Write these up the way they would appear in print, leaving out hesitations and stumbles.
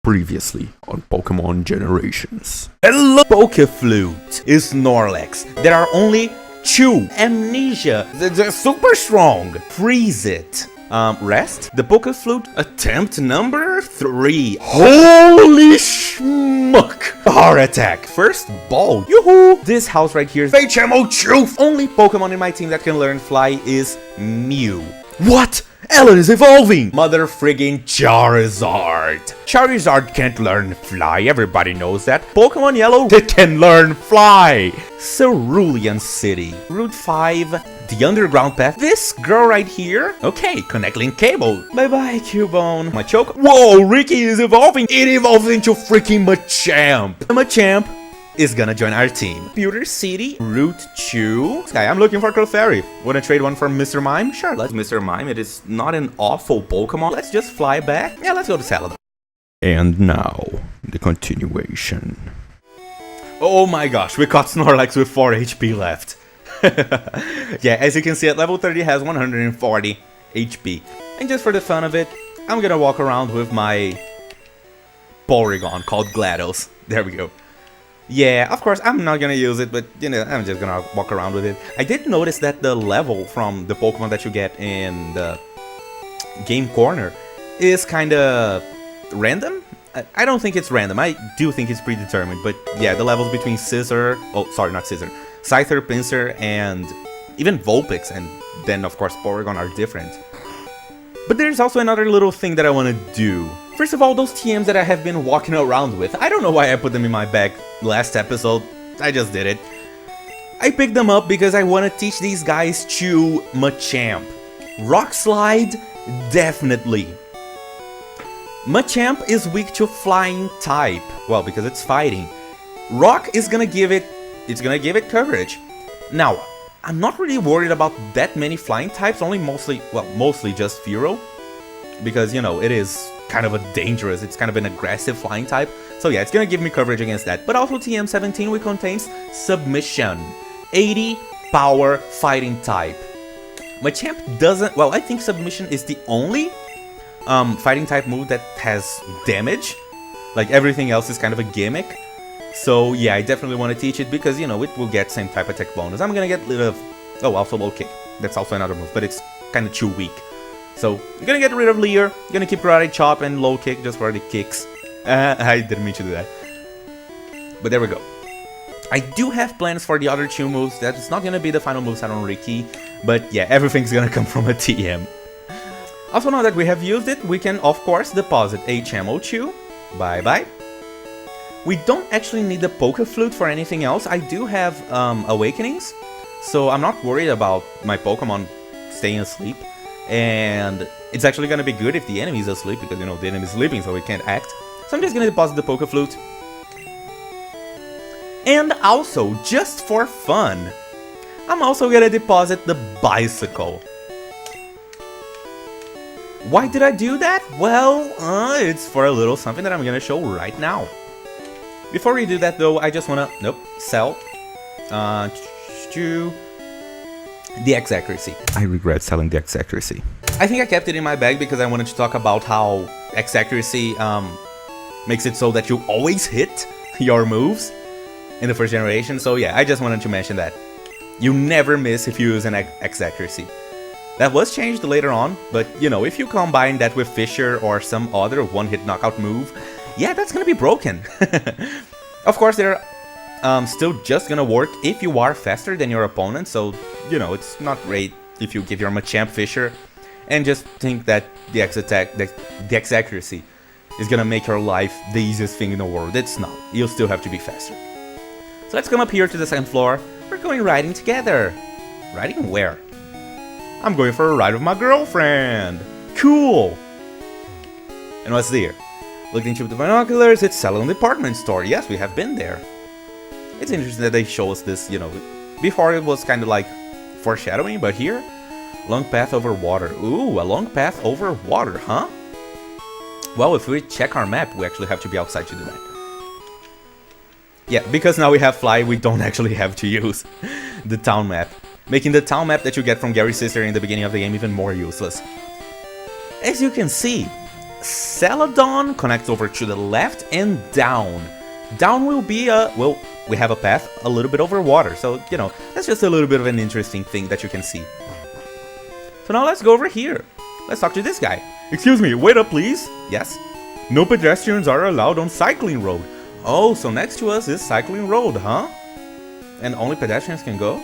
Previously on Pokemon Generations. Hello, Pokeflute is Snorlax. There are only two. Amnesia, they're super strong. Freeze it. Rest. The Pokeflute, attempt number 3. Holy schmuck! Heart attack. First ball. Yoo-hoo! This house right here is HMO Truth. Only Pokemon in my team that can learn Fly is Mew. What? Ellen is evolving! Mother friggin' Charizard! Charizard can't learn Fly, everybody knows that. Pokemon Yellow, it can learn Fly! Cerulean City. Route 5, the underground path. This girl right here. Okay, connect link cable. Bye-bye, Cubone. Machoke. Whoa, Ricky is evolving! It evolved into freaking Machamp! Machamp is gonna join our team. Pewter City, Route 2. Sky, I'm looking for Clefairy. Wanna trade one for Mr. Mime? Sure, let's Mr. Mime. It is not an awful Pokemon. Let's just fly back. Yeah, let's go to Saladin. And now, the continuation. Oh my gosh, we caught Snorlax with 4 HP left. Yeah, as you can see, at level 30 has 140 HP. And just for the fun of it, I'm gonna walk around with my Porygon called GLaDOS. There we go. Yeah, of course, I'm not gonna use it, but, you know, I'm just gonna walk around with it. I did notice that the level from the Pokemon that you get in the Game Corner is kinda random. I don't think it's random, I do think it's predetermined, but yeah, the levels between Scizor, oh, sorry, not Scizor, Scyther, Pinsir, and even Vulpix, and then, of course, Porygon are different. But there's also another little thing that I want to do. First of all, those TMs that I have been walking around with, I don't know why I put them in my bag last episode, I just did it. I picked them up because I want to teach these guys to Machamp. Rockslide, definitely. Machamp is weak to flying type, well, because it's fighting. Rock is gonna give it, coverage. Now, I'm not really worried about that many flying types, mostly just Fearow. Because, you know, it is kind of it's kind of an aggressive flying type. So yeah, it's gonna give me coverage against that. But also TM17, which contains Submission. 80 power fighting type. Machamp doesn't, well, I think Submission is the only fighting type move that has damage. Like, everything else is kind of a gimmick. So yeah, I definitely want to teach it because, you know, it will get same type attack bonus. I'm gonna get rid of, oh, also low kick. That's also another move, but it's kind of too weak. So I'm gonna get rid of Leer, gonna keep Karate Chop and low kick just for the kicks. I didn't mean to do that. But there we go. I do have plans for the other 2 moves. That's not gonna be the final moveset on Ricky, but yeah, everything's gonna come from a TM. Also, now that we have used it, we can of course deposit HMO2. Bye bye. We don't actually need the Pokeflute for anything else. I do have Awakenings, so I'm not worried about my Pokemon staying asleep. And it's actually gonna be good if the enemy is asleep, because, you know, the enemy is sleeping, so it can't act. So I'm just gonna deposit the Pokeflute. And also, just for fun, I'm also gonna deposit the Bicycle. Why did I do that? Well, it's for a little something that I'm gonna show right now. Before we do that, though, I just wanna, sell to the X-Accuracy. I regret selling the X-Accuracy. I think I kept it in my bag because I wanted to talk about how X-Accuracy makes it so that you always hit your moves in the first generation. So yeah, I just wanted to mention that. You never miss if you use an X-Accuracy. That was changed later on, but, you know, if you combine that with Fissure or some other one-hit knockout move, yeah, that's gonna be broken. Of course, they're still just gonna work if you are faster than your opponent, so, you know, it's not great if you give your Machamp Fissure and just think that the X-Accuracy is gonna make your life the easiest thing in the world. It's not. You'll still have to be faster. So let's come up here to the second floor. We're going riding together. Riding where? I'm going for a ride with my girlfriend. Cool. And what's there? Looking into the binoculars, it's Saladin Department Store. Yes, we have been there. It's interesting that they show us this, you know, before it was kind of like foreshadowing, but here, long path over water. Ooh, a long path over water, huh? Well, if we check our map, we actually have to be outside to do that. Yeah, because now we have Fly, we don't actually have to use the town map, making the town map that you get from Gary's sister in the beginning of the game even more useless. As you can see, Celadon connects over to the left and down. Down will be well, we have a path a little bit over water, so, you know, that's just a little bit of an interesting thing that you can see. So now let's go over here. Let's talk to this guy. Excuse me, wait up please. Yes? No pedestrians are allowed on cycling road. Oh, so next to us is cycling road, huh? And only pedestrians can go?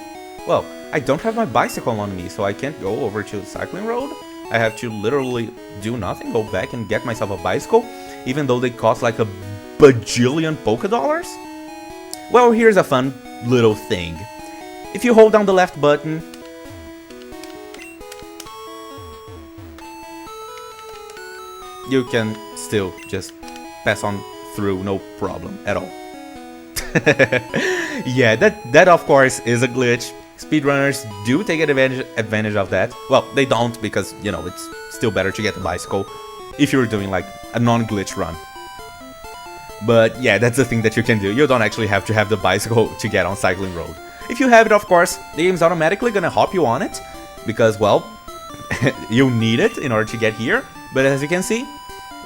Well, I don't have my bicycle on me, so I can't go over to the cycling road. I have to literally do nothing, go back and get myself a bicycle, even though they cost like a bajillion Poké dollars? Well, here's a fun little thing. If you hold down the left button, you can still just pass on through, no problem at all. Yeah, that of course is a glitch. Speedrunners do take advantage of that. Well, they don't, because, you know, it's still better to get the bicycle if you're doing like a non-glitch run. But yeah, that's the thing that you can do. You don't actually have to have the bicycle to get on cycling road. If you have it, of course, the game's automatically gonna hop you on it, because, well, you need it in order to get here. But as you can see,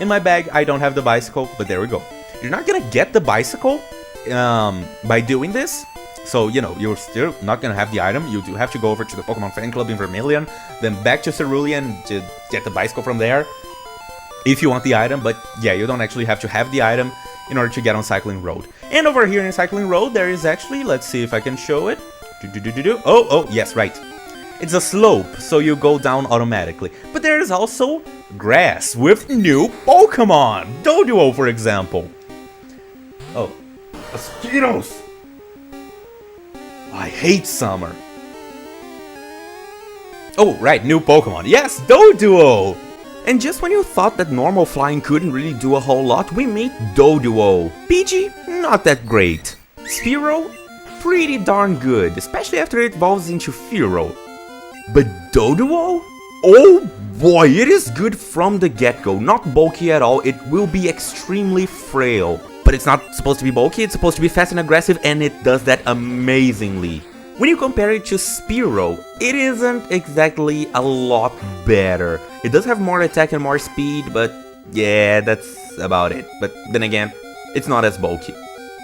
in my bag, I don't have the bicycle, but there we go. You're not gonna get the bicycle by doing this. So, you know, you're still not gonna have the item. You do have to go over to the Pokemon Fan Club in Vermilion, then back to Cerulean to get the bicycle from there, if you want the item. But yeah, you don't actually have to have the item in order to get on Cycling Road. And over here in Cycling Road, there is actually, let's see if I can show it. Oh, yes, right. It's a slope, so you go down automatically. But there is also grass with new Pokémon. Doduo, for example. Oh, mosquitoes! I hate summer. Oh, right, new Pokémon. Yes, Doduo! And just when you thought that normal flying couldn't really do a whole lot, we meet Doduo. PG, not that great. Spearow, pretty darn good, especially after it evolves into Fearow. But Doduo? Oh boy, it is good from the get-go. Not bulky at all, it will be extremely frail. But it's not supposed to be bulky, it's supposed to be fast and aggressive, and it does that amazingly. When you compare it to Spearow, it isn't exactly a lot better. It does have more attack and more speed, but yeah, that's about it. But then again, it's not as bulky.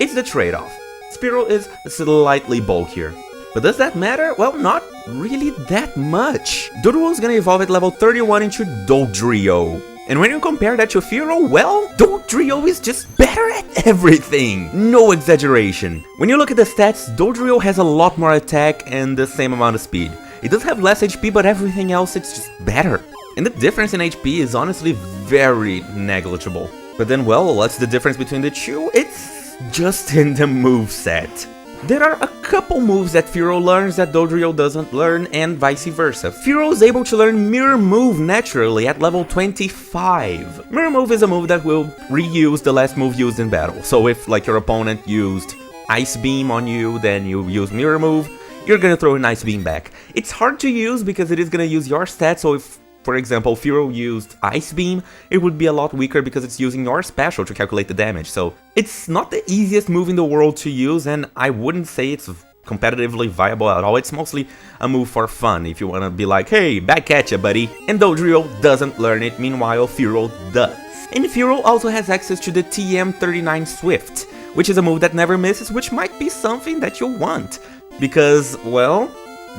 It's the trade-off. Spearow is slightly bulkier. But does that matter? Well, not really that much. Doduo is gonna evolve at level 31 into Dodrio. And when you compare that to Fearow, well, Dodrio is just better at everything. No exaggeration. When you look at the stats, Dodrio has a lot more attack and the same amount of speed. It does have less HP, but everything else, it's just better. And the difference in HP is honestly very negligible. But then, well, what's the difference between the two? It's just in the moveset. There are a couple moves that Fearow learns that Dodrio doesn't learn, and vice versa. Fearow is able to learn Mirror Move naturally at level 25. Mirror Move is a move that will reuse the last move used in battle. So if, like, your opponent used Ice Beam on you, then you use Mirror Move, you're gonna throw an Ice Beam back. It's hard to use because it is gonna use your stats, so if, for example, Fearow used Ice Beam, it would be a lot weaker because it's using your special to calculate the damage. So it's not the easiest move in the world to use, and I wouldn't say it's competitively viable at all. It's mostly a move for fun if you want to be like, hey, back at ya, buddy. And Dodrio doesn't learn it, meanwhile Fearow does. And Fearow also has access to the TM39 Swift, which is a move that never misses, which might be something that you want. Because, well,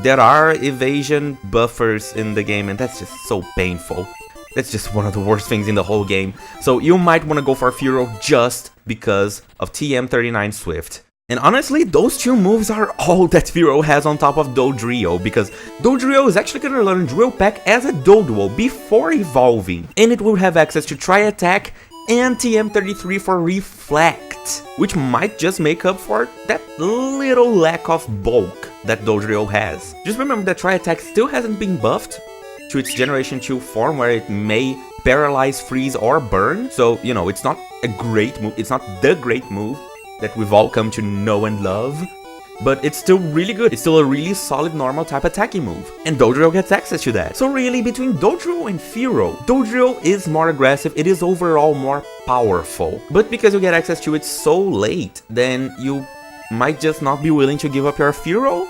there are evasion buffers in the game, and that's just so painful. That's just one of the worst things in the whole game. So you might want to go for Fearow just because of TM39 Swift. And honestly, those two moves are all that Fearow has on top of Dodrio, because Dodrio is actually going to learn Drill Peck as a Doduo before evolving. And it will have access to Tri-Attack and TM33 for Reflect, which might just make up for that little lack of bulk that Dodrio has. Just remember that Tri-Attack still hasn't been buffed to its Generation 2 form, where it may paralyze, freeze, or burn. So, you know, it's not a great move, it's not the great move that we've all come to know and love, but it's still really good. It's still a really solid normal type attacking move, and Dodrio gets access to that. So really, between Dodrio and Fearow, Dodrio is more aggressive, it is overall more powerful. But because you get access to it so late, then you might just not be willing to give up your Fearow.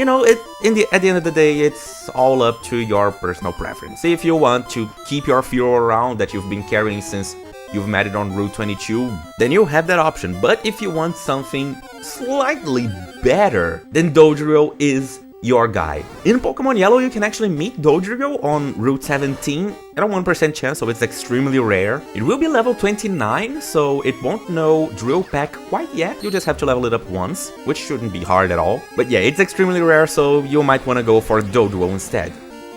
you know, at the end of the day, it's all up to your personal preference. If you want to keep your Furo around that you've been carrying since you've met it on Route 22, then you have that option. But if you want something slightly better, then Doduo is your guy. In Pokemon Yellow, you can actually meet Doduo on Route 17 at a 1% chance, so it's extremely rare. It will be level 29, so it won't know Drill Peck quite yet. You just have to level it up once, which shouldn't be hard at all. But yeah, it's extremely rare, so you might want to go for Doduo instead,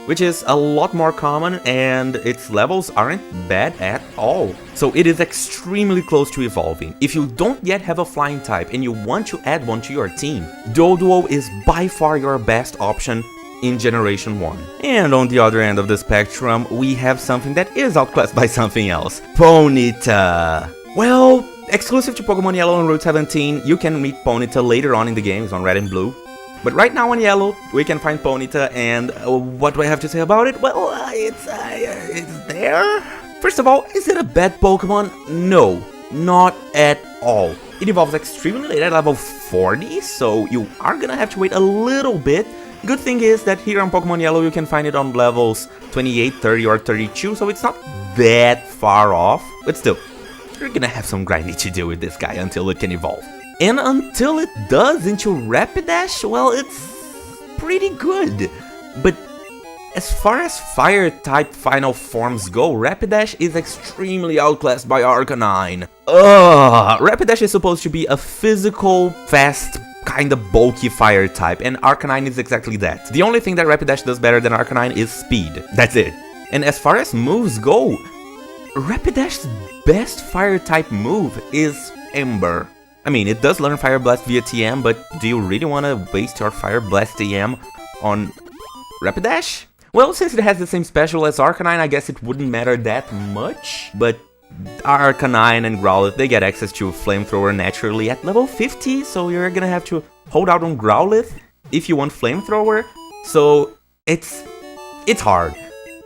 which is a lot more common, and its levels aren't bad at all. So it is extremely close to evolving. If you don't yet have a flying type and you want to add one to your team, Doduo is by far your best option in Generation 1. And on the other end of the spectrum, we have something that is outclassed by something else. Ponyta. Well, exclusive to Pokemon Yellow and Route 17, you can meet Ponyta later on in the games on Red and Blue. But right now on Yellow, we can find Ponyta, and what do I have to say about it? Well, it's there. First of all, is it a bad Pokemon? No, not at all. It evolves extremely late at level 40, so you are gonna have to wait a little bit. Good thing is that here on Pokemon Yellow, you can find it on levels 28, 30, or 32, so it's not that far off. But still, you're gonna have some grinding to do with this guy until it can evolve. And until it does into Rapidash, well, it's pretty good. But as far as Fire-type final forms go, Rapidash is extremely outclassed by Arcanine. Rapidash is supposed to be a physical, fast, kinda bulky Fire-type, and Arcanine is exactly that. The only thing that Rapidash does better than Arcanine is speed. That's it. And as far as moves go, Rapidash's best Fire-type move is Ember. I mean, it does learn Fire Blast via TM, but do you really want to waste your Fire Blast TM on Rapidash? Well, since it has the same special as Arcanine, I guess it wouldn't matter that much. But Arcanine and Growlithe, they get access to Flamethrower naturally at level 50, so you're gonna have to hold out on Growlithe if you want Flamethrower. So it's hard.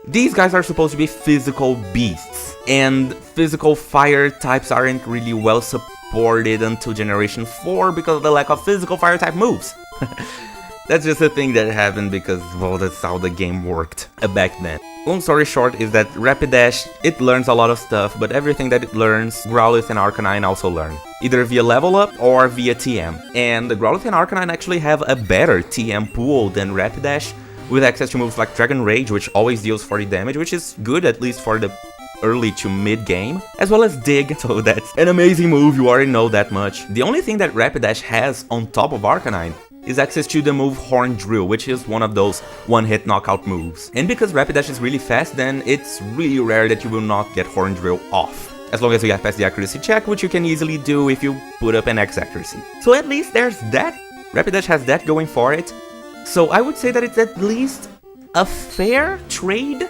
These guys are supposed to be physical beasts, and physical fire types aren't really well supported until Generation 4 because of the lack of physical fire type moves. That's just a thing that happened because, well, that's how the game worked back then. Long story short is that Rapidash, it learns a lot of stuff, but everything that it learns, Growlithe and Arcanine also learn. Either via level up or via TM. And the Growlithe and Arcanine actually have a better TM pool than Rapidash, with access to moves like Dragon Rage, which always deals 40 damage, which is good at least for the early to mid game, as well as Dig, so that's an amazing move, you already know that much. The only thing that Rapidash has on top of Arcanine is access to the move Horn Drill, which is one of those one-hit knockout moves. And because Rapidash is really fast, then it's really rare that you will not get Horn Drill off, as long as you get past the accuracy check, which you can easily do if you put up an X accuracy. So at least there's that. Rapidash has that going for it. So I would say that it's at least a fair trade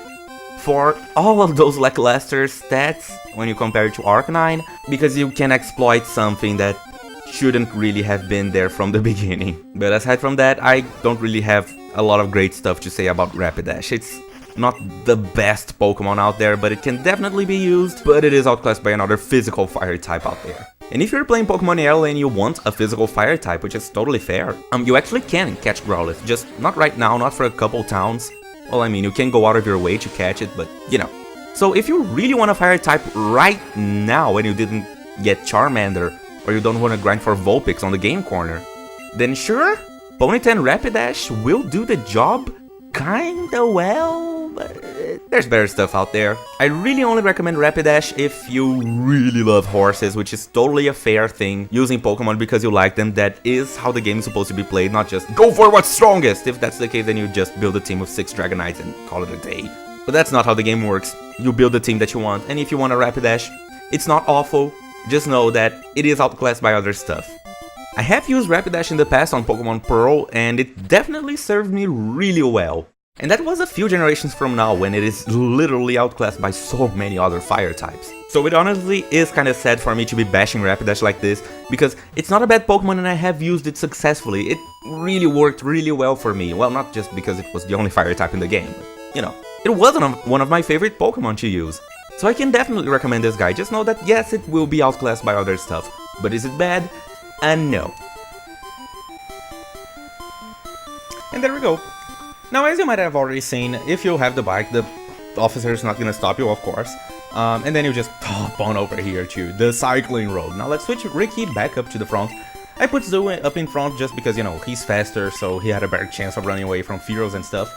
for all of those lackluster stats when you compare it to Arcanine, because you can exploit something that shouldn't really have been there from the beginning. But aside from that, I don't really have a lot of great stuff to say about Rapidash. It's not the best Pokemon out there, but it can definitely be used, but it is outclassed by another physical fire type out there. And if you're playing Pokemon Yellow and you want a physical fire type, which is totally fair, you actually can catch Growlithe, just not right now, not for a couple towns. Well, I mean, you can go out of your way to catch it, but, you know. So if you really want a fire type right now and you didn't get Charmander, or you don't want to grind for Vulpix on the game corner, then sure, Ponyta and Rapidash will do the job kinda well, but there's better stuff out there. I really only recommend Rapidash if you really love horses, which is totally a fair thing, using Pokemon because you like them. That is how the game is supposed to be played, not just go for what's strongest. If that's the case, then you just build a team of 6 Dragonites and call it a day. But that's not how the game works. You build the team that you want, and if you want a Rapidash, it's not awful. Just know that it is outclassed by other stuff. I have used Rapidash in the past on Pokemon Pearl, and it definitely served me really well. And that was a few generations from now, when it is literally outclassed by so many other fire types. So it honestly is kinda sad for me to be bashing Rapidash like this, because it's not a bad Pokemon and I have used it successfully. It really worked really well for me. Well, not just because it was the only fire type in the game, but, you know, it wasn't one of my favorite Pokemon to use. So I can definitely recommend this guy, just know that yes, it will be outclassed by other stuff. But is it bad? No. And there we go. Now, as you might have already seen, if you have the bike, the officer is not gonna stop you, of course. And then you just pop on over here to the cycling road. Now let's switch Ricky back up to the front. I put Zoo up in front just because, you know, he's faster, so he had a better chance of running away from Fearos and stuff.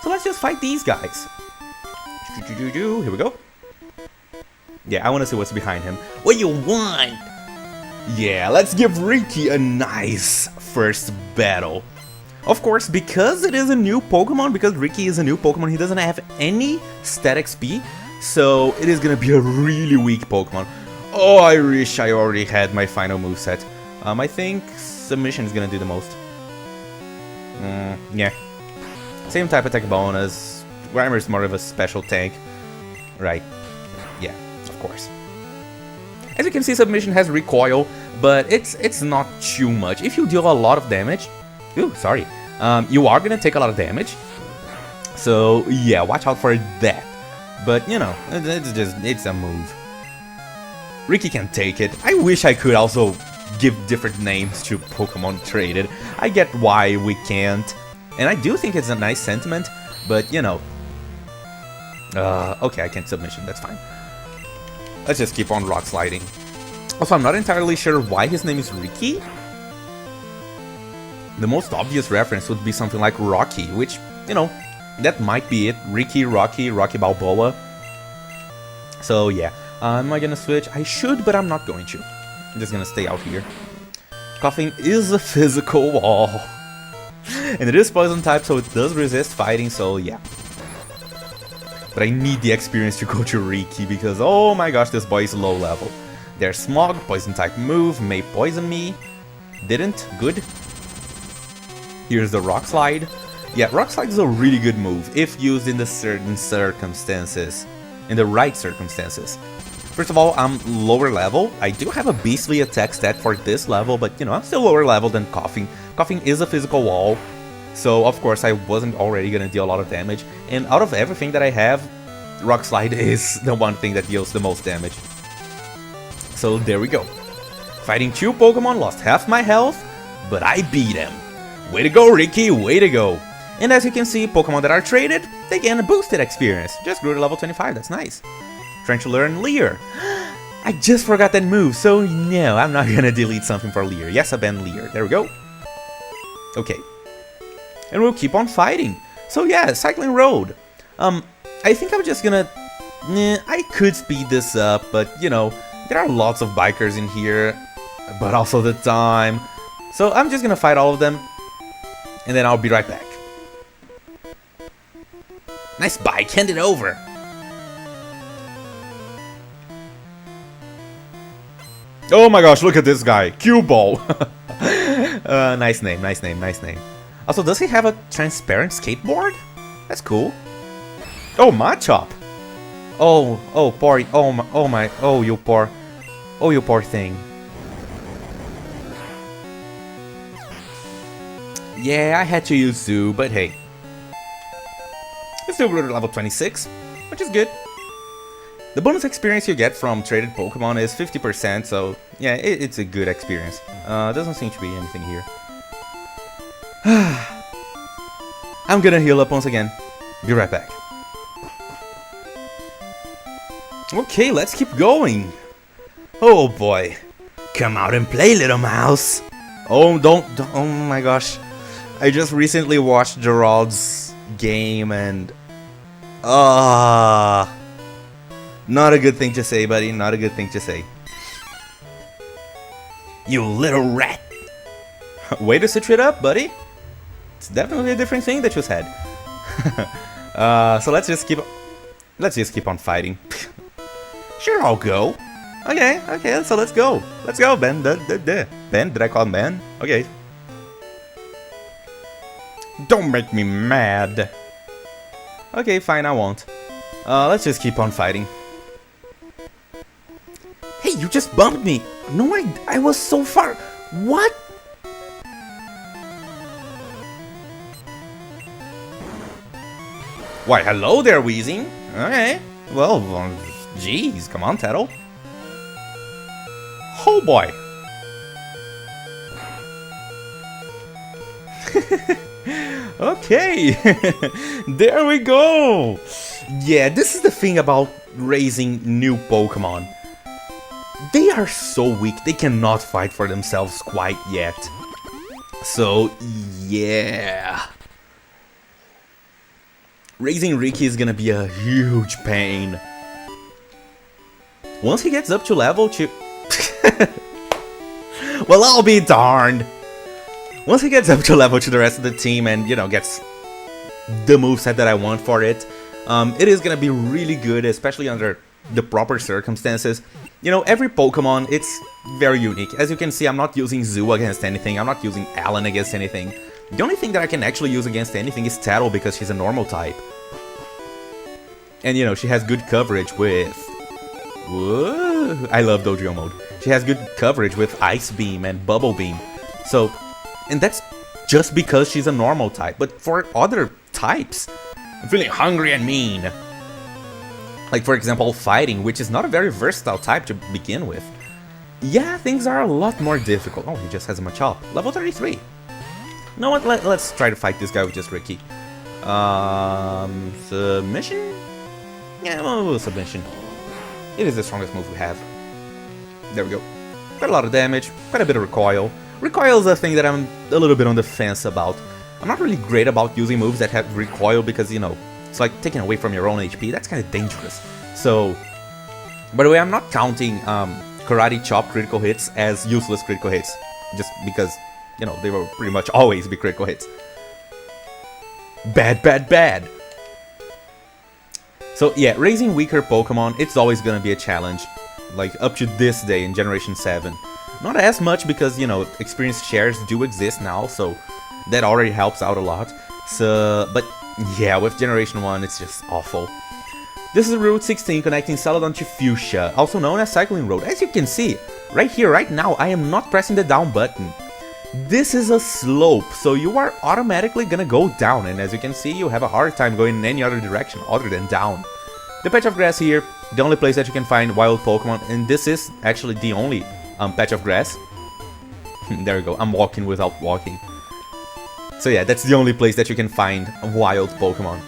So let's just fight these guys. Here we go. Yeah, I want to see what's behind him. What you want? Yeah, let's give Ricky a nice first battle. Of course, because it is a new Pokemon, because Ricky is a new Pokemon, he doesn't have any stat XP, so it is gonna be a really weak Pokemon. Oh, I wish I already had my final moveset. I think Submission is gonna do the most. Yeah. Same type attack bonus. Grimer is more of a special tank. Right. Yeah, of course. As you can see, Submission has recoil, but it's not too much. If you deal a lot of damage, ooh, sorry, you are gonna take a lot of damage. So yeah, watch out for that. But you know, it's a move. Ricky can take it. I wish I could also give different names to Pokemon traded. I get why we can't, and I do think it's a nice sentiment. But you know, okay, I can't Submission. That's fine. Let's just keep on rock sliding. Also, I'm not entirely sure why his name is Ricky. The most obvious reference would be something like Rocky, which, you know, that might be it. Ricky, Rocky Balboa. So yeah, am I gonna switch? I should, but I'm not going to. I'm just gonna stay out here. Coughing is a physical wall. And it is poison type, so it does resist fighting, so yeah. But I need the experience to go to Ricky because, oh my gosh, this boy is low level. There's Smog, poison type move, may poison me. Didn't, good. Here's the Rockslide. Yeah, Rockslide is a really good move if used in the certain circumstances. In the right circumstances. First of all, I'm lower level. I do have a beastly attack stat for this level, but you know, I'm still lower level than Coughing. Coughing is a physical wall. So, of course, I wasn't already gonna deal a lot of damage. And out of everything that I have, Rockslide is the one thing that deals the most damage. So, there we go. Fighting 2 Pokemon, lost half my health, but I beat him. Way to go, Ricky, way to go. And as you can see, Pokemon that are traded, they gain a boosted experience. Just grew to level 25, that's nice. Trying to learn Leer. I just forgot that move, so no, I'm not gonna delete something for Leer. Yes, I banned Leer. There we go. Okay. And we'll keep on fighting. So yeah, cycling road. I think I'm just gonna... I could speed this up, but you know, there are lots of bikers in here, but also the time. So I'm just gonna fight all of them, and then I'll be right back. Nice bike, hand it over. Oh my gosh, look at this guy, Cue Ball. Nice name, nice name, nice name. Also, does he have a transparent skateboard? That's cool. Oh, Machop. Oh, poor, you poor thing. Yeah, I had to use Zoo, but hey. It's still grew to level 26, which is good. The bonus experience you get from traded Pokemon is 50%, so yeah, it's a good experience. Doesn't seem to be anything here. I'm gonna heal up once again. Be right back. Okay, let's keep going. Oh boy. Come out and play, little mouse. Oh, don't oh my gosh. I just recently watched Gerald's game and... not a good thing to say, buddy. Not a good thing to say. You little rat. Way to switch it up, buddy. It's definitely a different thing that you said. So let's just keep on fighting. Sure, I'll go. Okay, so let's go. Let's go, Ben. Ben, did I call him Ben? Okay. Don't make me mad. Okay, fine, I won't. Let's just keep on fighting. Hey, you just bumped me. No, I was so far. What? Why, hello there, Weezing. Okay. Well, jeez, come on, Tettle. Oh boy. Okay, there we go. Yeah, this is the thing about raising new Pokemon. They are so weak, they cannot fight for themselves quite yet. So, yeah. Raising Ricky is gonna be a huge pain. Once he gets up to level 2... Well, I'll be darned. Once he gets up to level to the rest of the team and, you know, gets the moveset that I want for it, it is gonna be really good, especially under the proper circumstances. You know, every Pokemon, it's very unique. As you can see, I'm not using Zoo against anything, I'm not using Alan against anything. The only thing that I can actually use against anything is Tattle because she's a normal type. And, you know, she has good coverage with... Whoa, I love Doduo mode. She has good coverage with Ice Beam and Bubble Beam. So, and that's just because she's a normal type. But for other types, I'm feeling hungry and mean. Like, for example, Fighting, which is not a very versatile type to begin with. Yeah, things are a lot more difficult. Oh, he just has a Machop. Level 33. You know what? Let's try to fight this guy with just Ricky. Submission? Yeah, well, submission. It is the strongest move we have. There we go. Quite a lot of damage, quite a bit of recoil. Recoil is a thing that I'm a little bit on the fence about. I'm not really great about using moves that have recoil because, you know, it's like taking away from your own HP. That's kind of dangerous. So, by the way, I'm not counting Karate Chop critical hits as useless critical hits. Just because, you know, they will pretty much always be critical hits. Bad, bad, bad. So yeah, raising weaker Pokemon, it's always gonna be a challenge. Like, up to this day in Generation 7. Not as much because, you know, experience shares do exist now, so that already helps out a lot. So, but yeah, with Generation 1, it's just awful. This is Route 16 connecting Celadon to Fuchsia, also known as Cycling Road. As you can see, right here, right now, I am not pressing the down button. This is a slope, so you are automatically gonna go down, and as you can see, you have a hard time going in any other direction other than down. The patch of grass here, the only place that you can find wild Pokemon, and this is actually the only patch of grass. There we go, I'm walking without walking. So yeah, that's the only place that you can find wild Pokemon.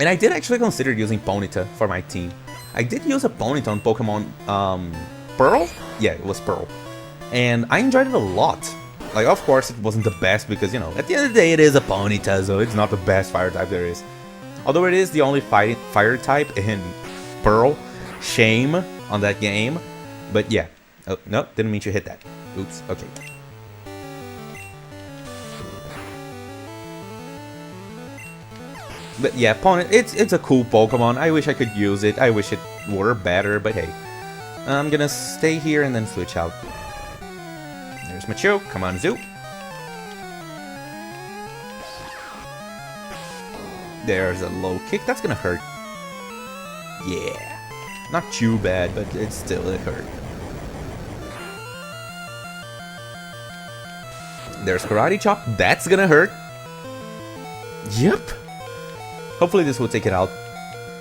And I did actually consider using Ponyta for my team. I did use a Ponyta on Pokemon Pearl? Yeah, it was Pearl. And I enjoyed it a lot. Like, of course, it wasn't the best because, you know, at the end of the day, it is a Ponyta, so it's not the best fire type there is. Although it is the only fire type in Pearl. Shame on that game. But yeah. Oh, no, didn't mean to hit that. Oops, okay. But yeah, Ponyta, it's a cool Pokemon. I wish I could use it. I wish it were better, but hey. I'm gonna stay here and then switch out. There's Macho. Come on, Zoo. There's a low kick. That's gonna hurt. Yeah. Not too bad, but it hurt. There's Karate Chop. That's gonna hurt. Yep. Hopefully this will take it out.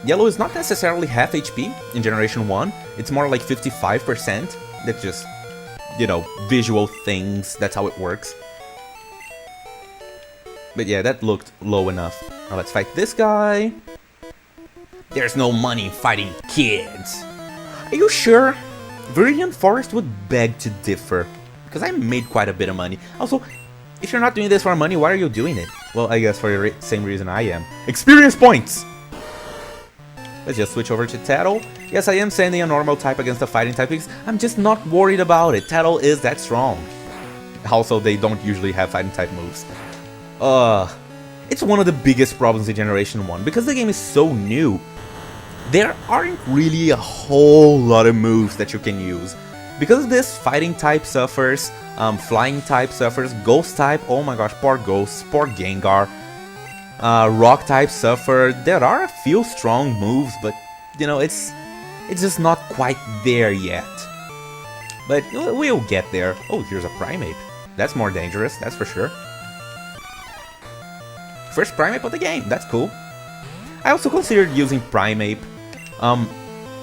Yellow is not necessarily half HP in Generation 1. It's more like 55%. That's just, you know, visual things. That's how it works. But yeah, that looked low enough. Now let's fight this guy. There's no money fighting kids. Are you sure? Viridian Forest would beg to differ. Because I made quite a bit of money. Also, if you're not doing this for money, why are you doing it? Well, I guess for the same reason I am. Experience points! Let's just switch over to Tattle. Yes, I am sending a normal type against a fighting type because I'm just not worried about it. Tattle is that strong. Also, they don't usually have fighting type moves. It's one of the biggest problems in Generation 1 because the game is so new. There aren't really a whole lot of moves that you can use. Because of this, fighting type suffers, flying type suffers, ghost type, oh my gosh, poor Ghost, poor Gengar. Rock type suffer. There are a few strong moves, but you know, it's just not quite there yet. But we'll get there. Oh, here's a Primeape. That's more dangerous, that's for sure. First Primeape of the game, that's cool. I also considered using Primeape.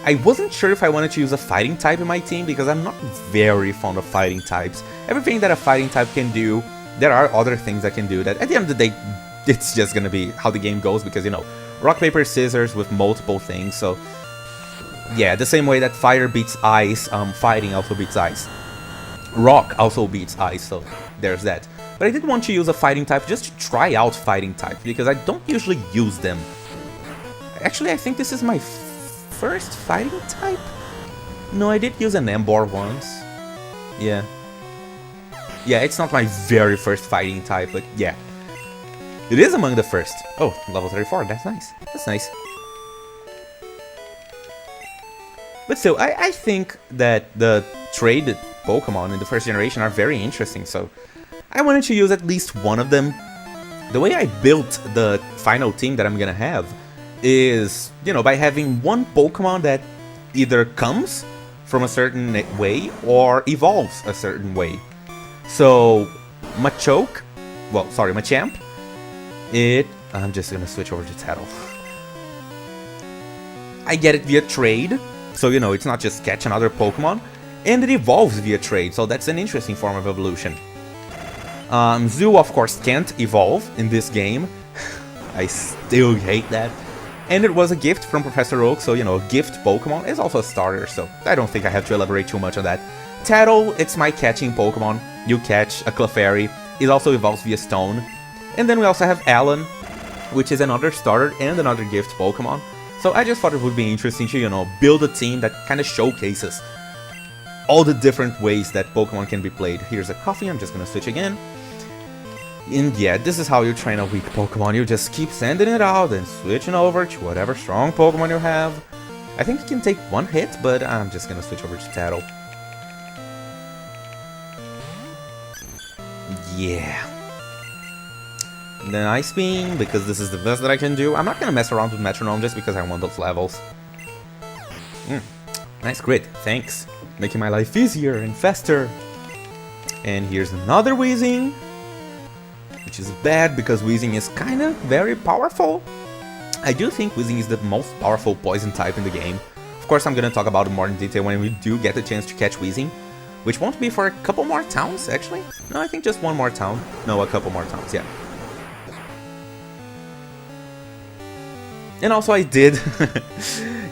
I wasn't sure if I wanted to use a fighting type in my team because I'm not very fond of fighting types. Everything that a fighting type can do there are other things I can do that at the end of the day, it's just gonna be how the game goes, because, you know, rock, paper, scissors with multiple things, so... Yeah, the same way that fire beats ice, fighting also beats ice. Rock also beats ice, so there's that. But I did want to use a fighting type just to try out fighting type, because I don't usually use them. Actually, I think this is my first fighting type? No, I did use an Ember once. Yeah. Yeah, it's not my very first fighting type, but yeah. It is among the first. Oh, level 34, that's nice. That's nice. But still, I think that the traded Pokemon in the first generation are very interesting, so I wanted to use at least one of them. The way I built the final team that I'm gonna have is, you know, by having one Pokemon that either comes from a certain way or evolves a certain way. So, Machamp, I'm just gonna switch over to Tattle. I get it via trade, so, you know, it's not just catch another Pokemon, and it evolves via trade, so that's an interesting form of evolution. Zoo, of course, can't evolve in this game. I still hate that. And it was a gift from Professor Oak, so, you know, a gift Pokemon is also a starter, so I don't think I have to elaborate too much on that. Tattle, it's my catching Pokemon. You catch a Clefairy. It also evolves via Stone. And then we also have Alan, which is another starter and another gift Pokemon. So I just thought it would be interesting to, you know, build a team that kind of showcases all the different ways that Pokemon can be played. Here's a coffee, I'm just gonna switch again. And yeah, this is how you train a weak Pokemon. You just keep sending it out and switching over to whatever strong Pokemon you have. I think it can take one hit, but I'm just gonna switch over to Tattle. Yeah. Then Ice Beam, because this is the best that I can do. I'm not gonna mess around with Metronome just because I want those levels. Nice crit, thanks. Making my life easier and faster. And here's another Weezing, which is bad because Weezing is kinda very powerful. I do think Weezing is the most powerful poison type in the game. Of course, I'm gonna talk about it more in detail when we do get the chance to catch Weezing, which won't be for a couple more towns, actually. No, I think just one more town. No, a couple more towns, yeah. And also I did...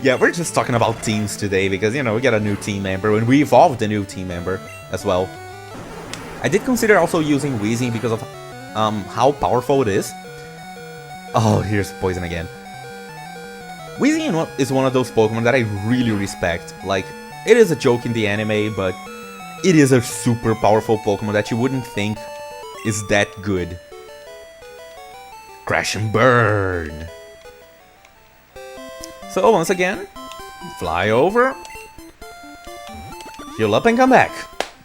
yeah, we're just talking about teams today because, you know, we got a new team member and we evolved a new team member as well. I did consider also using Weezing because of how powerful it is. Oh, here's Poison again. Weezing is one of those Pokemon that I really respect. Like, it is a joke in the anime, but it is a super powerful Pokemon that you wouldn't think is that good. Crash and Burn! So once again, fly over, heal up and come back,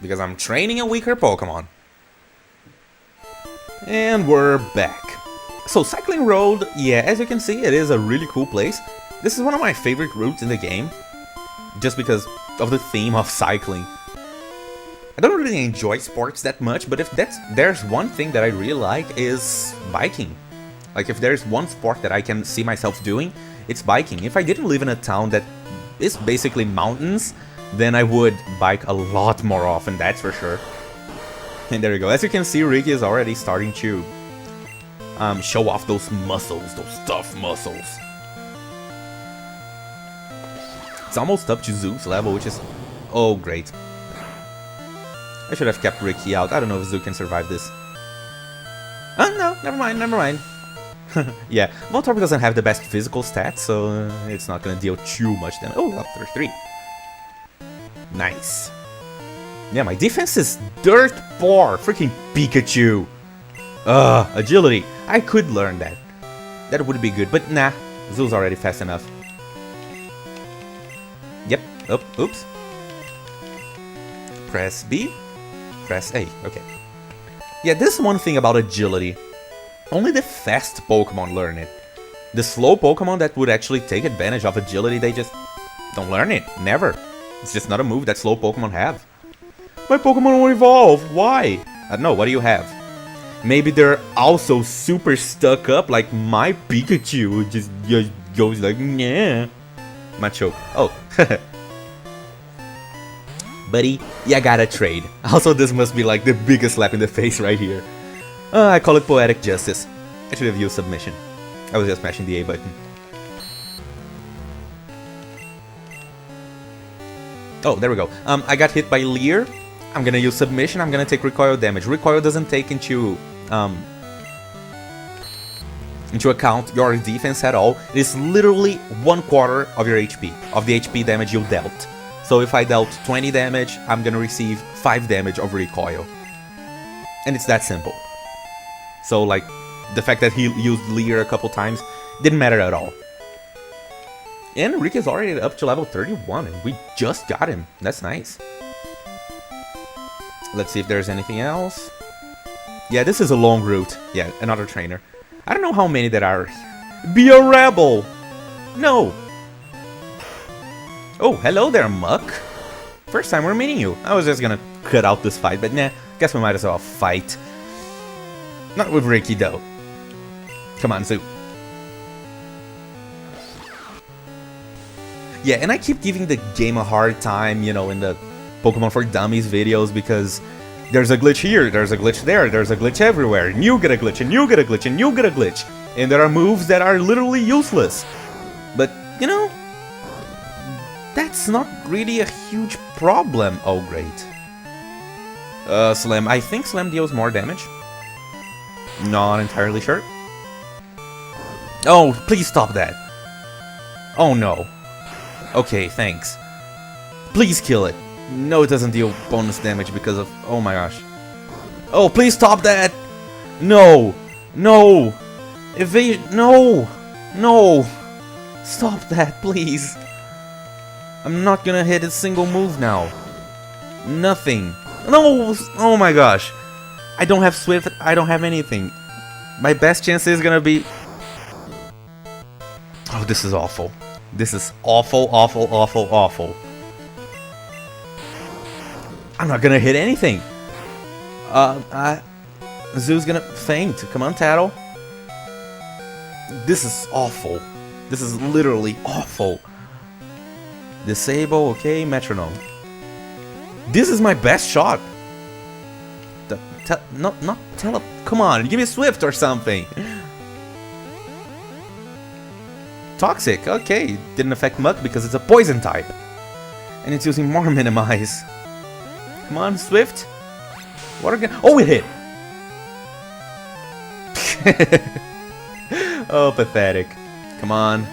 because I'm training a weaker Pokemon. And we're back. So Cycling Road, yeah, as you can see, it is a really cool place. This is one of my favorite routes in the game, just because of the theme of cycling. I don't really enjoy sports that much, but if there's one thing that I really like is biking. Like, if there's one sport that I can see myself doing, it's biking. If I didn't live in a town that is basically mountains, then I would bike a lot more often, that's for sure. And there you go. As you can see, Ricky is already starting to show off those muscles, those tough muscles. It's almost up to Zoo's level, which is... oh, great. I should have kept Ricky out. I don't know if Zoo can survive this. Oh, no, never mind, never mind. Yeah, Voltorb doesn't have the best physical stats, so it's not gonna deal too much damage. Oh, up 33. Nice. Yeah, my defense is dirt poor. Freaking Pikachu. Agility. I could learn that. That would be good, but nah. Zoo's already fast enough. Yep. Oh, oops. Press B. Press A. Okay. Yeah, this is one thing about agility. Only the fast Pokemon learn it. The slow Pokemon that would actually take advantage of agility, they just don't learn it. Never. It's just not a move that slow Pokemon have. My Pokemon won't evolve. Why? I don't know. What do you have? Maybe they're also super stuck up like my Pikachu. Just goes like, yeah. Machoke. Oh. Buddy, you gotta trade. Also, this must be like the biggest slap in the face right here. I call it poetic justice. I should have used submission. I was just mashing the A button. Oh, there we go. I got hit by Leer. I'm gonna use submission. I'm gonna take recoil damage. Recoil doesn't take into account your defense at all. It is literally 1/4 of your HP, of the HP damage you dealt. So if I dealt 20 damage, I'm gonna receive 5 damage of recoil. And it's that simple. So like, the fact that he used Leer a couple times didn't matter at all. And Rick is already up to level 31, and we just got him. That's nice. Let's see if there's anything else. Yeah, this is a long route. Yeah, another trainer. I don't know how many there are. Be a rebel! No! Oh, hello there, Muck. First time we're meeting you. I was just gonna cut out this fight, but nah, guess we might as well fight. Not with Ricky, though. Come on, Zoo. Yeah, and I keep giving the game a hard time, you know, in the Pokemon for Dummies videos, because there's a glitch here, there's a glitch there, there's a glitch everywhere, and you get a glitch, and you get a glitch, and you get a glitch. And there are moves that are literally useless. But, you know, that's not really a huge problem. Oh, great. Slam. I think Slam deals more damage. Not entirely sure. Oh, please stop that. Oh, no. Okay, thanks. Please kill it. No, it doesn't deal bonus damage because of... Oh my gosh. Oh, please stop that! No! No! Evasion... No! No! Stop that, please. I'm not gonna hit a single move now. Nothing. No! Oh my gosh. I don't have Swift. I don't have anything. My best chance is gonna be... Oh, this is awful. This is awful, awful, awful, awful. I'm not gonna hit anything. Zoo's gonna faint. Come on, Tattle. This is awful. This is literally awful. Disable, okay, metronome. This is my best shot. Come on, give me Swift or something. Toxic, okay. Didn't affect Muck because it's a poison type. And it's using more minimize. Come on, Swift. Water gun. Oh, it hit. Oh, pathetic. Come on.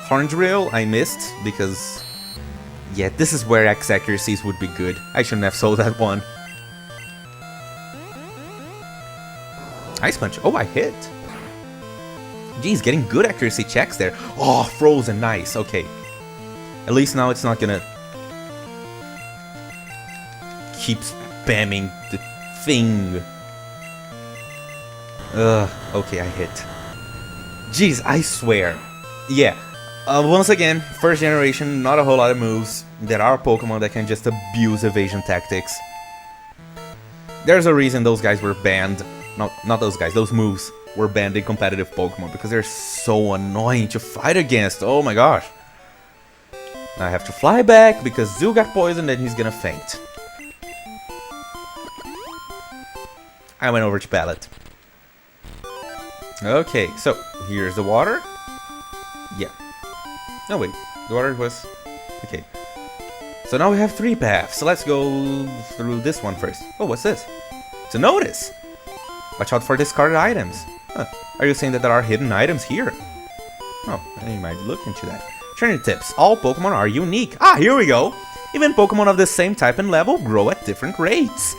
Horn Drill, I missed because... Yeah, this is where X accuracies would be good. I shouldn't have sold that one. Ice Punch. Oh, I hit. Geez, getting good accuracy checks there. Oh, frozen. Nice. Okay. At least now it's not gonna... keep spamming the thing. Ugh. Okay, I hit. Jeez, I swear. Yeah. Once again, first generation, not a whole lot of moves. There are Pokemon that can just abuse evasion tactics. There's a reason those guys were banned. Not those guys, those moves were banned in competitive Pokemon because they're so annoying to fight against. Oh my gosh. Now I have to fly back because Zoo got poisoned and he's gonna faint. I went over to Pallet. Okay, so here's the water. Yeah. No, wait. The water was... Okay. So now we have 3 paths. So let's go through this one first. Oh, what's this? It's a notice. Watch out for discarded items. Huh. Are you saying that there are hidden items here? Oh, I might look into that. Trainer tips. All Pokemon are unique. Ah, here we go. Even Pokemon of the same type and level grow at different rates.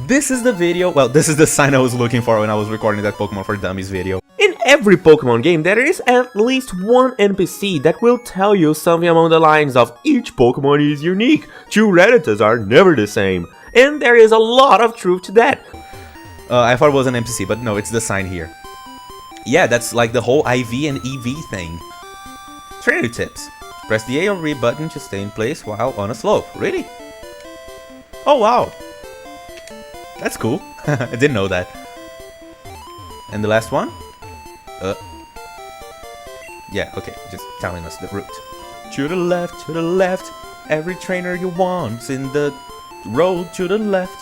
This is the video, well, this is the sign I was looking for when I was recording that Pokemon for Dummies video. In every Pokemon game, there is at least one NPC that will tell you something along the lines of each Pokemon is unique, 2 Redditas are never the same, and there is a lot of truth to that. I thought it was an NPC, but no, it's the sign here. Yeah, that's like the whole IV and EV thing. Trainer tips. Press the A or B button to stay in place while on a slope. Really? Oh wow. That's cool. I didn't know that. And the last one? Yeah, okay, just telling us the route. To the left, every trainer you want's in the road to the left.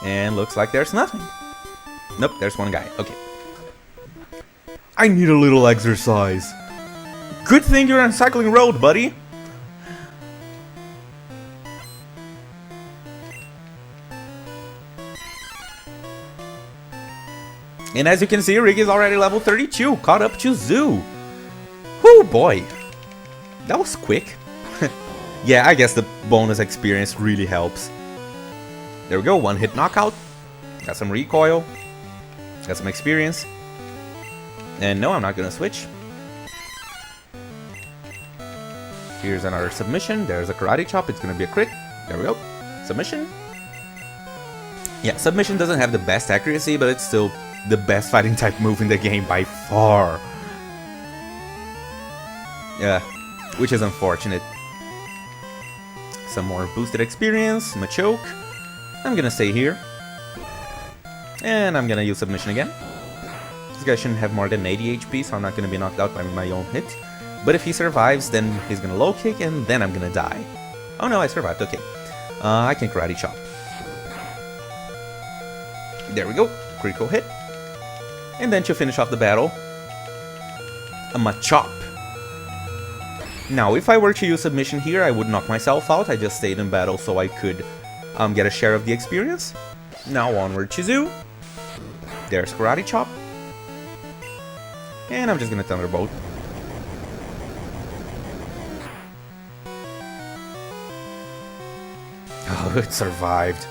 And looks like there's nothing. Nope, there's one guy. Okay. I need a little exercise. Good thing you're on cycling road, buddy. And as you can see, Rick is already level 32, caught up to Zoo. Whoo, boy. That was quick. Yeah, I guess the bonus experience really helps. There we go, one hit knockout. Got some recoil. Got some experience. And no, I'm not gonna switch. Here's another submission. There's a karate chop. It's gonna be a crit. There we go. Submission. Yeah, submission doesn't have the best accuracy, but it's still the best fighting type move in the game by far. Yeah, which is unfortunate. Some more boosted experience. Machoke. I'm gonna stay here. And I'm gonna use submission again. This guy shouldn't have more than 80 HP, so I'm not gonna be knocked out by my own hit. But if he survives, then he's gonna low kick, and then I'm gonna die. Oh no, I survived. Okay. I can karate chop. There we go. Critical hit. And then to finish off the battle, a Machop. Now, if I were to use submission here, I would knock myself out. I just stayed in battle so I could get a share of the experience. Now onward to Zoo. There's karate chop. And I'm just gonna thunderbolt. Oh, it survived.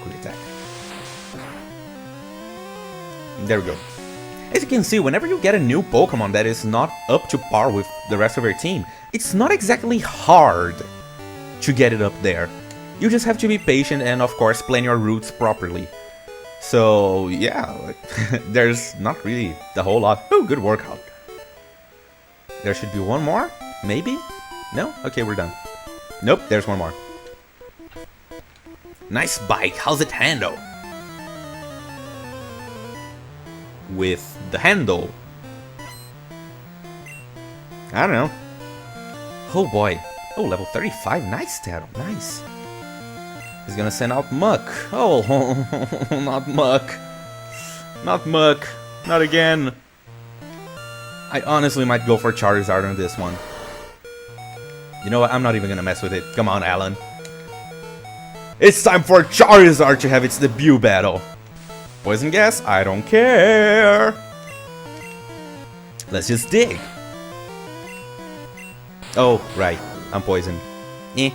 Good attack. There we go. As you can see, whenever you get a new Pokemon that is not up to par with the rest of your team, it's not exactly hard to get it up there. You just have to be patient and, of course, plan your routes properly. So, yeah, like, there's not really the whole lot. Oh, good workout. There should be one more? Maybe? No? Okay, we're done. Nope, there's one more. Nice bike. How's it handle? With the handle. I don't know. Oh boy. Oh, level 35. Nice, Taro. Nice. He's gonna send out Muck. Oh, not Muck. Not Muck. Not again. I honestly might go for Charizard on this one. You know what? I'm not even gonna mess with it. Come on, Alan. It's time for Charizard to have its debut battle. Poison gas? I don't care. Let's just dig. Oh, right. I'm poisoned. Eh.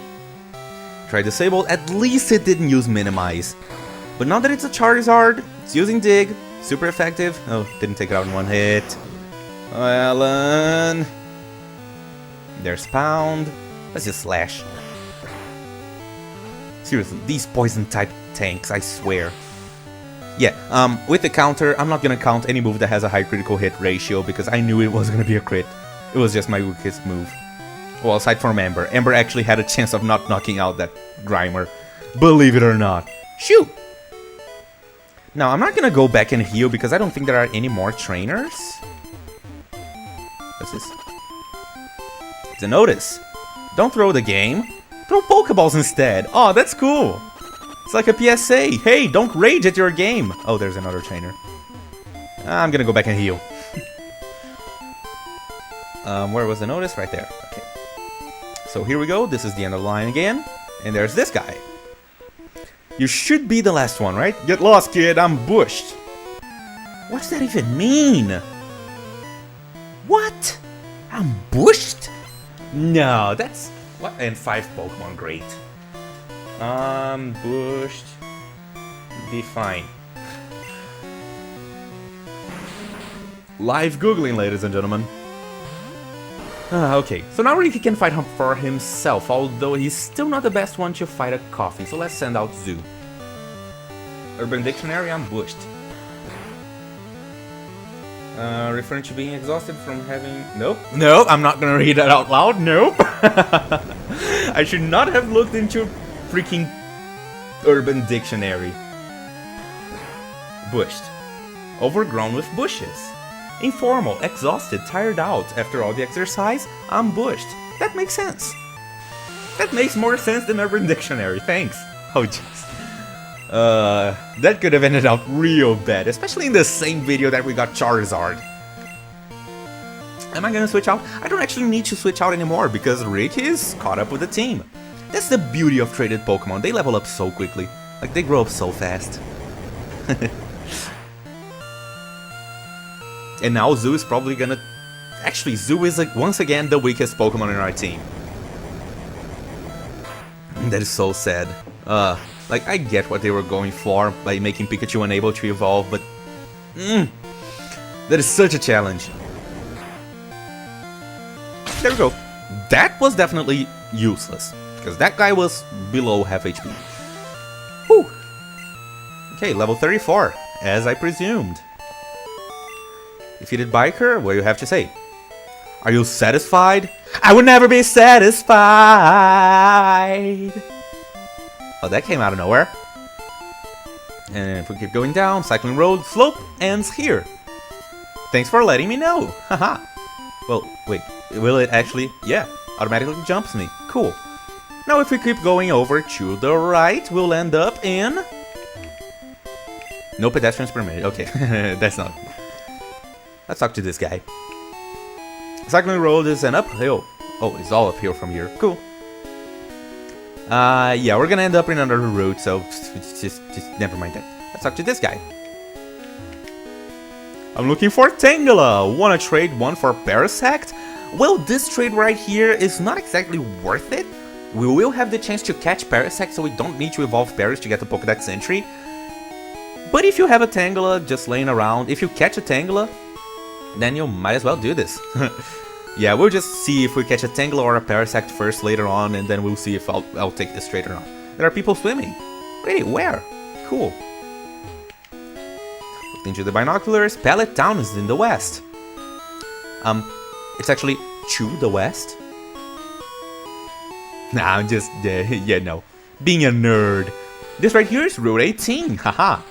Try disabled. At least it didn't use minimize. But now that it's a Charizard, it's using dig. Super effective. Oh, didn't take it out in one hit. Oh, Alan. There's Pound. Let's just slash. Seriously, these poison type tanks, I swear. Yeah, with the counter, I'm not gonna count any move that has a high critical hit ratio because I knew it was gonna be a crit. It was just my weakest move. Well, aside from Ember. Ember actually had a chance of not knocking out that Grimer. Believe it or not. Shoot! Now, I'm not gonna go back and heal because I don't think there are any more trainers. What's this? It's a notice. Don't throw the game. Throw Pokeballs instead. Oh, that's cool. It's like a PSA. Hey, don't rage at your game. Oh, there's another trainer. I'm gonna go back and heal. Where was the notice? Right there. Okay. So here we go. This is the end of the line again. And there's this guy. You should be the last one, right? Get lost, kid. I'm bushed. What's that even mean? What? I'm bushed? No, that's... What? And 5 Pokemon. Great. Bushed. Be fine. Live Googling, ladies and gentlemen. Okay, so now Ricky can fight for himself, although he's still not the best one to fight a coffee, so let's send out Zoo. Urban Dictionary, I'm bushed. Referring to being exhausted from having... Nope. Nope, I'm not gonna read that out loud, nope. I should not have looked into freaking Urban Dictionary. Bushed. Overgrown with bushes. Informal, exhausted, tired out. After all the exercise, I'm bushed. That makes sense. That makes more sense than Urban Dictionary, thanks. Oh jeez. That could have ended up real bad, especially in the same video that we got Charizard. Am I gonna switch out? I don't actually need to switch out anymore because Rick is caught up with the team. That's the beauty of traded Pokemon. They level up so quickly. Like, they grow up so fast. And now Zoo is probably gonna... Actually, Zoo is, like, once again the weakest Pokemon in our team. That is so sad. Like, I get what they were going for by making Pikachu unable to evolve, but... that is such a challenge. There we go. That was definitely useless, because that guy was below half HP. Whew. Okay, level 34, as I presumed. Defeated Biker, what do you have to say? Are you satisfied? I will never be satisfied! Oh, that came out of nowhere. And if we keep going down, Cycling Road slope ends here. Thanks for letting me know. Haha. Well, wait. Will it actually? Yeah, automatically jumps me. Cool. Now if we keep going over to the right, we'll end up in... No pedestrians permitted. Okay, that's not... Let's talk to this guy. Cycling Road is an uphill. Oh, it's all uphill from here. Cool. Yeah, we're gonna end up in another route, so just never mind that. Let's talk to this guy. I'm looking for Tangela. Wanna trade one for Parasect? Well, this trade right here is not exactly worth it. We will have the chance to catch Parasect, so we don't need to evolve Paras to get the Pokédex entry. But if you have a Tangela just laying around, if you catch a Tangela, then you might as well do this. Yeah, we'll just see if we catch a Tangela or a Parasect first later on, and then we'll see if I'll take this trade or not. There are people swimming. Really? Where? Cool. Looked into the binoculars. Pallet Town is in the west. It's actually to the west. Nah, I'm just, yeah, no. Being a nerd. This right here is Route 18, haha.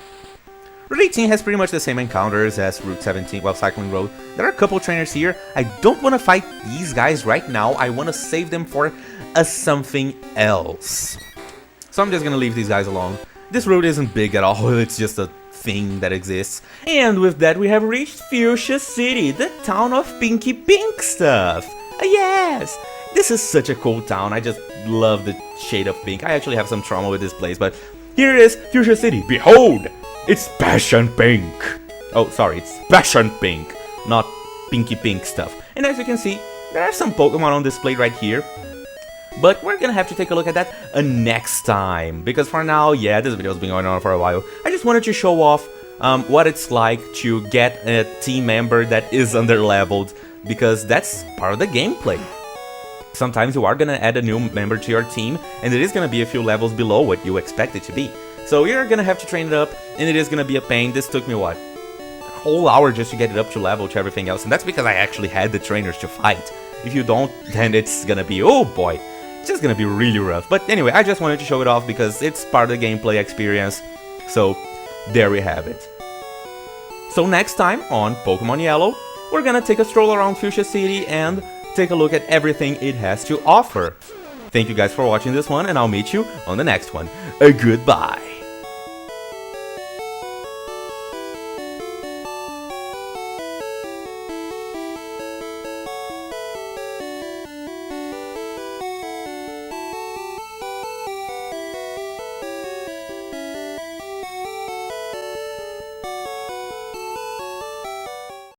Route 18 has pretty much the same encounters as Route 17, well, Cycling Road. There are a couple trainers here. I don't want to fight these guys right now. I want to save them for something else. So I'm just going to leave these guys alone. This road isn't big at all. It's just a thing that exists. And with that, we have reached Fuchsia City, the town of Pinky Pink stuff. Yes! This is such a cool town. I just love the shade of pink. I actually have some trauma with this place, but here is Fuchsia City. Behold! It's passion pink. Oh, sorry, it's passion pink, not pinky pink stuff. And as you can see, there are some Pokemon on display right here. But we're gonna have to take a look at that next time. Because for now, yeah, this video's been going on for a while. I just wanted to show off what it's like to get a team member that is under-leveled. Because that's part of the gameplay. Sometimes you are gonna add a new member to your team, and it is gonna be a few levels below what you expect it to be. So you're gonna have to train it up, and it is gonna be a pain. This took me, what, a whole hour just to get it up to level to everything else, and that's because I actually had the trainers to fight. If you don't, then it's gonna be, oh boy, it's just gonna be really rough. But anyway, I just wanted to show it off because it's part of the gameplay experience. So there we have it. So next time on Pokemon Yellow, we're gonna take a stroll around Fuchsia City and take a look at everything it has to offer. Thank you guys for watching this one, and I'll meet you on the next one. Goodbye.